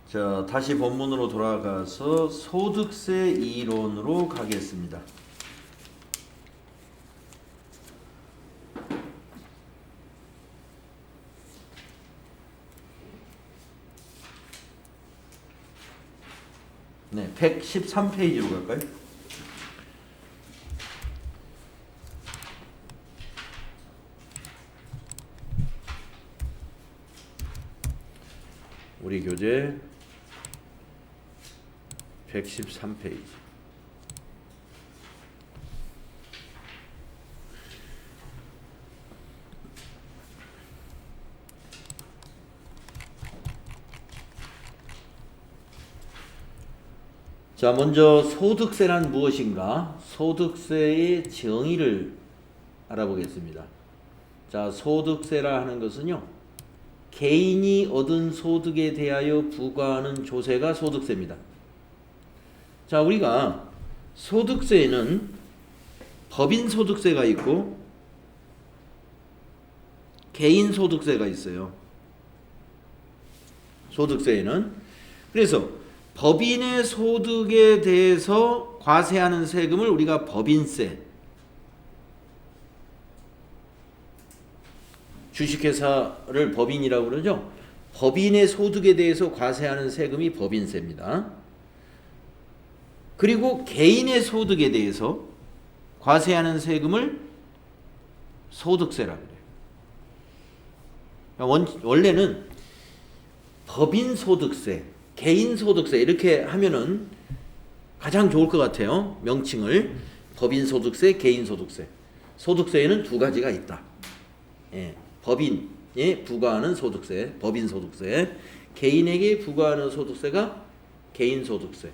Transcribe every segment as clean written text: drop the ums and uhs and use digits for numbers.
자, 다시 본문으로 돌아가서 소득세 이론으로 가겠습니다. 네, 113페이지로 갈까요? 우리 교재 113페이지. 자, 먼저 소득세란 무엇인가? 소득세의 정의를 알아보겠습니다. 자, 소득세라 하는 것은요, 개인이 얻은 소득에 대하여 부과하는 조세가 소득세입니다. 자, 우리가 소득세에는 법인 소득세가 있고 개인 소득세가 있어요. 소득세에는. 그래서 법인의 소득에 대해서 과세하는 세금을 우리가 법인세, 주식회사를 법인이라고 그러죠. 법인의 소득에 대해서 과세하는 세금이 법인세입니다. 그리고 개인의 소득에 대해서 과세하는 세금을 소득세라고 그래요. 원래는 법인 소득세, 개인 소득세 이렇게 하면은 가장 좋을 것 같아요. 명칭을 법인 소득세, 개인 소득세. 소득세에는 두 가지가 있다. 예, 법인에 부과하는 소득세, 법인 소득세. 개인에게 부과하는 소득세가 개인 소득세.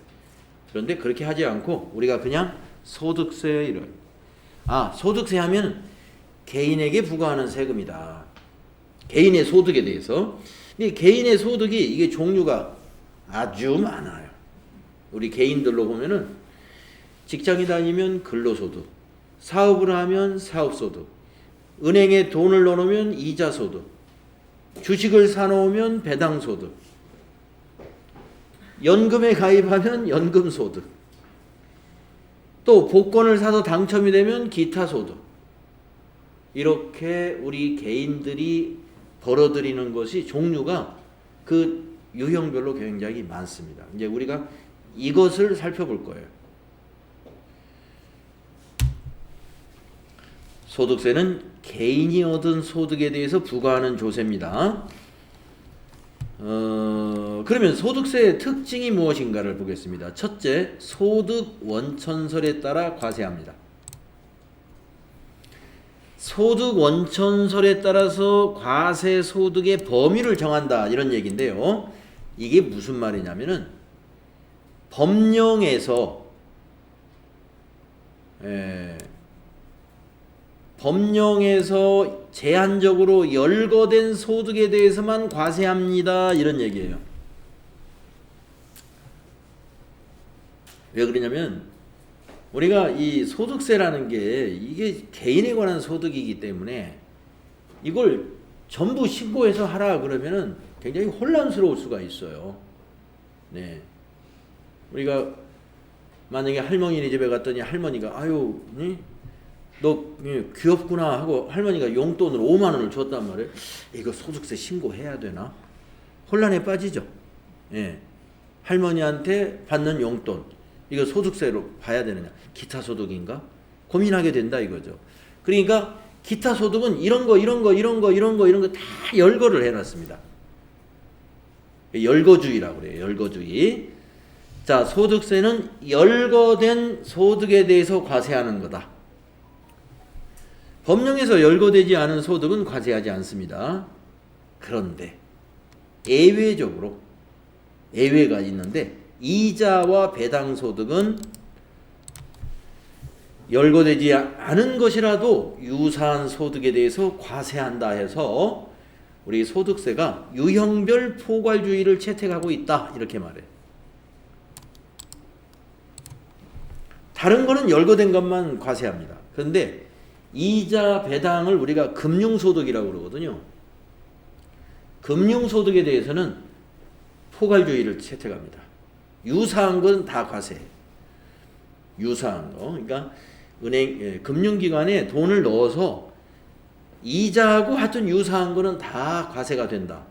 그런데 그렇게 하지 않고 우리가 그냥 소득세 이런. 소득세 하면 개인에게 부과하는 세금이다. 개인의 소득에 대해서. 이 개인의 소득이 이게 종류가 아주 많아요. 우리 개인들로 보면은 직장에 다니면 근로소득, 사업을 하면 사업소득, 은행에 돈을 넣어놓으면 이자소득, 주식을 사놓으면 배당소득, 연금에 가입하면 연금소득, 또 복권을 사서 당첨이 되면 기타소득. 이렇게 우리 개인들이 벌어들이는 것이 종류가 그 유형별로 굉장히 많습니다. 이제 우리가 이것을 살펴볼 거예요. 소득세는 개인이 얻은 소득에 대해서 부과하는 조세입니다. 그러면 소득세의 특징이 무엇인가를 보겠습니다. 첫째, 소득 원천설에 따라 과세합니다. 소득 원천설에 따라서 과세 소득의 범위를 정한다 이런 얘기인데요. 이게 무슨 말이냐면은 법령에서 제한적으로 열거된 소득에 대해서만 과세합니다 이런 얘기예요. 왜 그러냐면 우리가 이 소득세라는 게 이게 개인에 관한 소득이기 때문에 이걸 전부 신고해서 하라 그러면은 굉장히 혼란스러울 수가 있어요. 네. 우리가 만약에 할머니 집에 갔더니 할머니가 아유, 너 귀엽구나 하고 할머니가 용돈으로 5만 원을 줬단 말이에요. 이거 소득세 신고해야 되나? 혼란에 빠지죠. 예. 할머니한테 받는 용돈 이거 소득세로 봐야 되느냐? 기타 소득인가? 고민하게 된다 이거죠. 그러니까 기타 소득은 이런 거 다 열거를 해놨습니다. 열거주의라고 그래요. 열거주의. 자, 소득세는 열거된 소득에 대해서 과세하는 거다. 법령에서 열거되지 않은 소득은 과세하지 않습니다. 그런데 예외적으로 예외가 있는데 이자와 배당 소득은 열거되지 않은 것이라도 유사한 소득에 대해서 과세한다 해서 우리 소득세가 유형별 포괄주의를 채택하고 있다 이렇게 말해요. 다른 거는 열거된 것만 과세합니다. 그런데 이자 배당을 우리가 금융소득이라고 그러거든요. 금융소득에 대해서는 포괄주의를 채택합니다. 유사한 건 다 과세. 유사한 거. 그러니까 금융기관에 돈을 넣어서 이자하고 하여튼 유사한 거는 다 과세가 된다.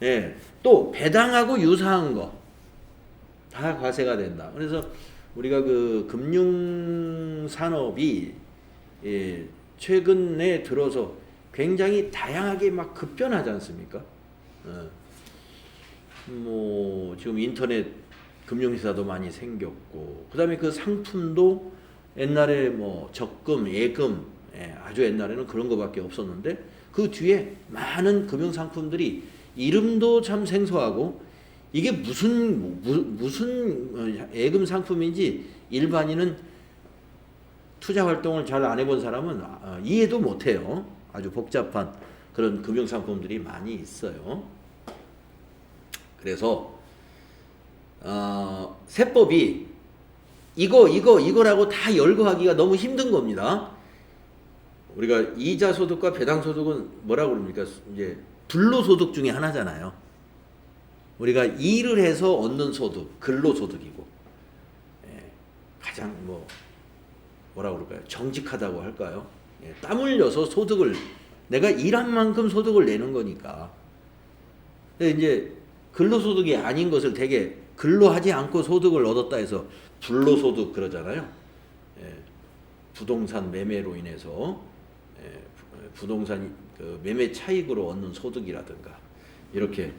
예. 또 배당하고 유사한 거 다 과세가 된다. 그래서 우리가 그 금융 산업이 최근에 들어서 굉장히 다양하게 막 급변하지 않습니까? 뭐 지금 인터넷 금융회사도 많이 생겼고, 그다음에 그 상품도 옛날에 뭐 적금, 예금, 아주 옛날에는 그런 거밖에 없었는데 그 뒤에 많은 금융 상품들이 이름도 참 생소하고 이게 무슨 예금 상품인지 일반인은 투자 활동을 잘 안 해본 사람은 이해도 못해요. 아주 복잡한 그런 금융 상품들이 많이 있어요. 그래서 세법이 이거라고 다 열거하기가 너무 힘든 겁니다. 우리가 이자 소득과 배당 소득은 뭐라고 그럽니까? 이제 불로소득 중에 하나잖아요. 우리가 일을 해서 얻는 소득, 근로소득이고, 가장 뭐라고 그럴까요? 정직하다고 할까요? 땀 흘려서 소득을, 내가 일한 만큼 소득을 내는 거니까. 근데 이제 근로소득이 아닌 것을 되게 근로하지 않고 소득을 얻었다 해서 불로소득 그러잖아요. 부동산 매매로 인해서 부동산 그 매매 차익으로 얻는 소득이라든가 이렇게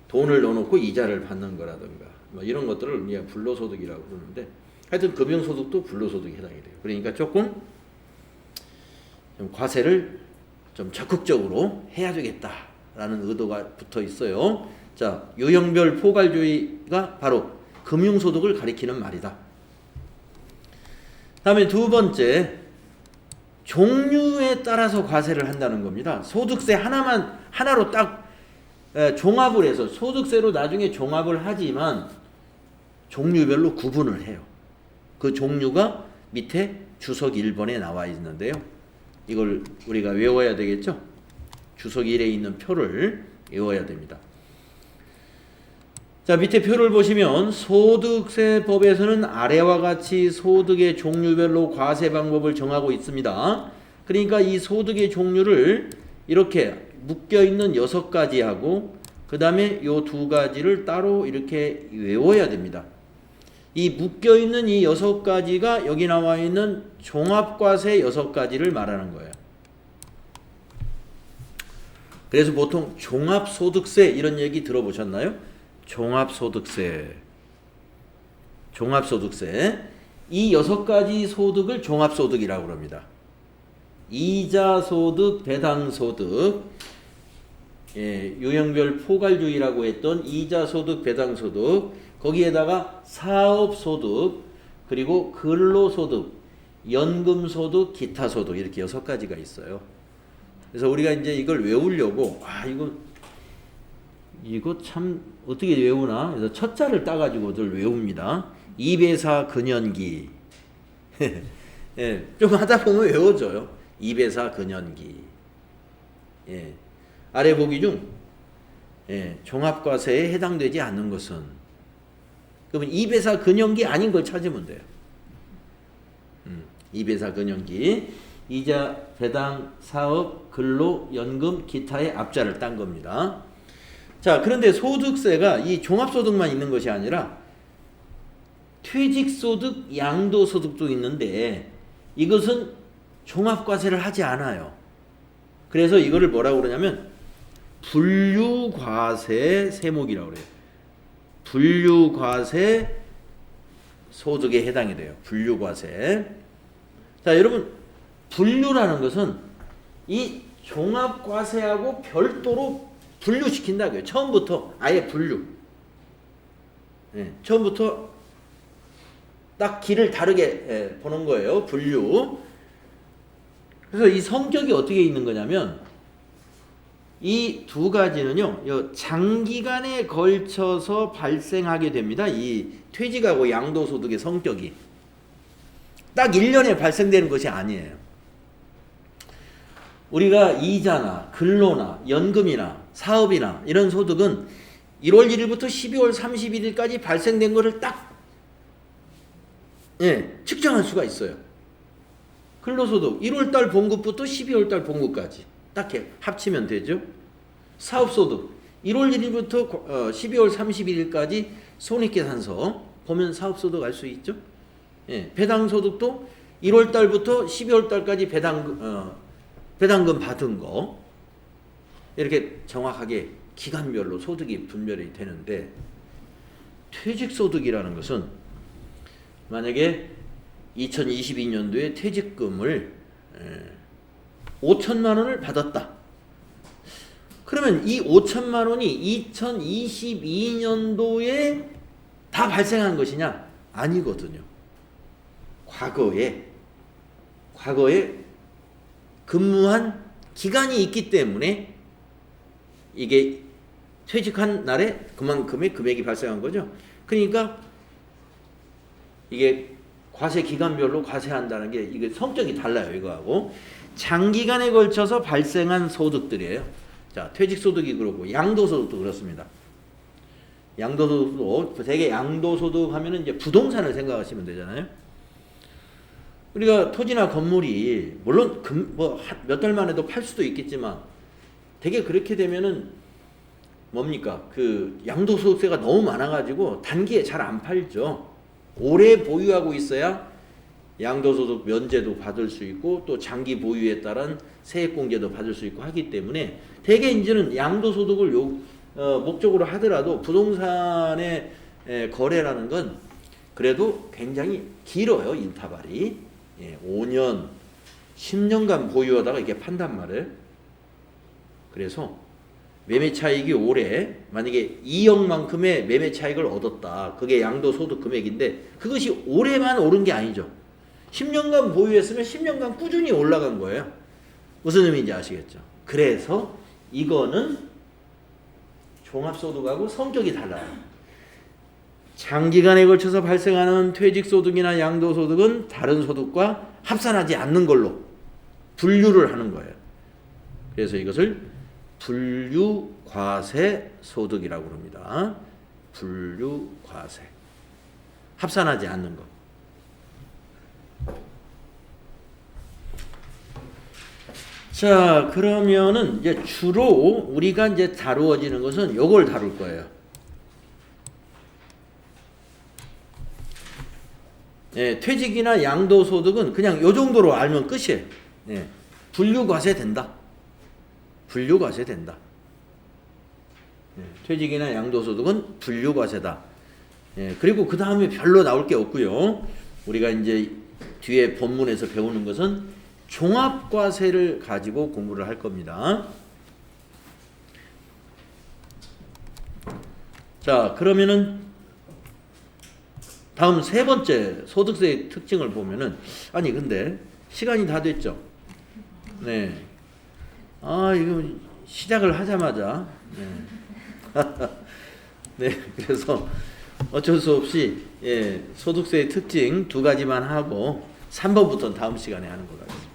돈을 넣어놓고 이자를 받는 거라든가 뭐 이런 것들을 그냥 불로소득이라고 그러는데, 하여튼 금융소득도 불로소득에 해당이 돼요. 그러니까 조금 좀 과세를 좀 적극적으로 해야 되겠다라는 의도가 붙어 있어요. 자, 유형별 포괄주의가 바로 금융소득을 가리키는 말이다. 다음에 두 번째, 종류에 따라서 과세를 한다는 겁니다. 소득세 하나로 딱 종합을 해서 소득세로 나중에 종합을 하지만 종류별로 구분을 해요. 그 종류가 밑에 주석 1번에 나와 있는데요. 이걸 우리가 외워야 되겠죠? 주석 1에 있는 표를 외워야 됩니다. 자, 밑에 표를 보시면 소득세법에서는 아래와 같이 소득의 종류별로 과세 방법을 정하고 있습니다. 그러니까 이 소득의 종류를 이렇게 묶여있는 6가지하고 그 다음에 이 2가지를 따로 이렇게 외워야 됩니다. 이 묶여있는 이 6가지가 여기 나와 있는 종합과세 6가지를 말하는 거예요. 그래서 보통 종합소득세 이런 얘기 들어보셨나요? 종합소득세. 이 6가지 소득을 종합소득이라고 합니다. 이자소득, 배당소득, 유형별 포괄주의라고 했던 이자소득, 배당소득, 거기에다가 사업소득, 그리고 근로소득, 연금소득, 기타소득 이렇게 6가지가 있어요. 그래서 우리가 이제 이걸 외우려고 이거 참 어떻게 외우나? 그래서 첫 자를 따가지고들 외웁니다. 2배사 근연기. 좀 하다 보면 외워져요. 2배사 근연기. 아래 보기 중 종합과세에 해당되지 않는 것은, 그러면 2배사 근연기 아닌 걸 찾으면 돼요. 2배사 근연기, 이자, 배당, 사업, 근로, 연금, 기타의 앞자를 딴 겁니다. 자, 그런데 소득세가 이 종합소득만 있는 것이 아니라 퇴직소득, 양도소득도 있는데 이것은 종합과세를 하지 않아요. 그래서 이거를 뭐라고 그러냐면 분류과세 세목이라고 그래요. 분류과세 소득에 해당이 돼요. 분류과세. 자, 여러분, 분류라는 것은 이 종합과세하고 별도로 분류시킨다고요. 처음부터 아예 분류. 처음부터 딱 길을 다르게 보는 거예요. 분류. 그래서 이 성격이 어떻게 있는 거냐면 이 2가지는요. 장기간에 걸쳐서 발생하게 됩니다. 이 퇴직하고 양도소득의 성격이. 딱 1년에 발생되는 것이 아니에요. 우리가 이자나 근로나 연금이나 사업이나 이런 소득은 1월 1일부터 12월 31일까지 발생된 거를 딱 측정할 수가 있어요. 근로소득 1월달 봉급부터 12월달 봉급까지 딱 합치면 되죠. 사업소득 1월 1일부터 12월 31일까지 손익계산서 보면 사업소득 알 수 있죠. 배당소득도 1월달부터 12월달까지 배당금 받은 거 이렇게 정확하게 기간별로 소득이 분별이 되는데, 퇴직소득이라는 것은 만약에 2022년도에 퇴직금을 5천만 원을 받았다. 그러면 이 5천만 원이 2022년도에 다 발생한 것이냐? 아니거든요. 과거에 근무한 기간이 있기 때문에 이게 퇴직한 날에 그만큼의 금액이 발생한 거죠. 그러니까 이게 과세 기간별로 과세한다는 게 이게 성격이 달라요. 이거하고 장기간에 걸쳐서 발생한 소득들이에요. 자, 퇴직소득이 그렇고 양도소득도 그렇습니다. 양도소득도 되게 양도소득 하면은 이제 부동산을 생각하시면 되잖아요. 우리가 토지나 건물이 물론 몇 달 만에도 팔 수도 있겠지만 되게 그렇게 되면은 뭡니까? 그 양도소득세가 너무 많아가지고 단기에 잘 안 팔죠. 오래 보유하고 있어야 양도소득 면제도 받을 수 있고 또 장기 보유에 따른 세액공제도 받을 수 있고 하기 때문에 대개 이제는 양도소득을 목적으로 하더라도 부동산의 거래라는 건 그래도 굉장히 길어요. 인터벌이 5년 10년간 보유하다가 이렇게 판단 말이에요. 그래서 매매 차익이 올해 만약에 2억만큼의 매매 차익을 얻었다. 그게 양도소득 금액인데 그것이 올해만 오른 게 아니죠. 10년간 보유했으면 10년간 꾸준히 올라간 거예요. 무슨 의미인지 아시겠죠? 그래서 이거는 종합소득하고 성격이 달라요. 장기간에 걸쳐서 발생하는 퇴직소득이나 양도소득은 다른 소득과 합산하지 않는 걸로 분류를 하는 거예요. 그래서 이것을 분류과세소득이라고 합니다. 분류과세. 합산하지 않는 것. 자, 그러면은 이제 주로 우리가 이제 다루어지는 것은 요걸 다룰 거예요. 퇴직이나 양도소득은 그냥 요 정도로 알면 끝이에요. 분류과세 된다. 분류과세 된다. 퇴직이나 양도소득은 분류과세다. 그리고 그 다음에 별로 나올 게 없고요. 우리가 이제 뒤에 본문에서 배우는 것은 종합과세를 가지고 공부를 할 겁니다. 자, 그러면은 다음 세 번째 소득세의 특징을 보면은, 아니 근데 시간이 다 됐죠. 네. 이거 시작을 하자마자 네, 그래서 어쩔 수 없이 소득세의 특징 두 가지만 하고 3번부터는 다음 시간에 하는 걸로 하겠습니다.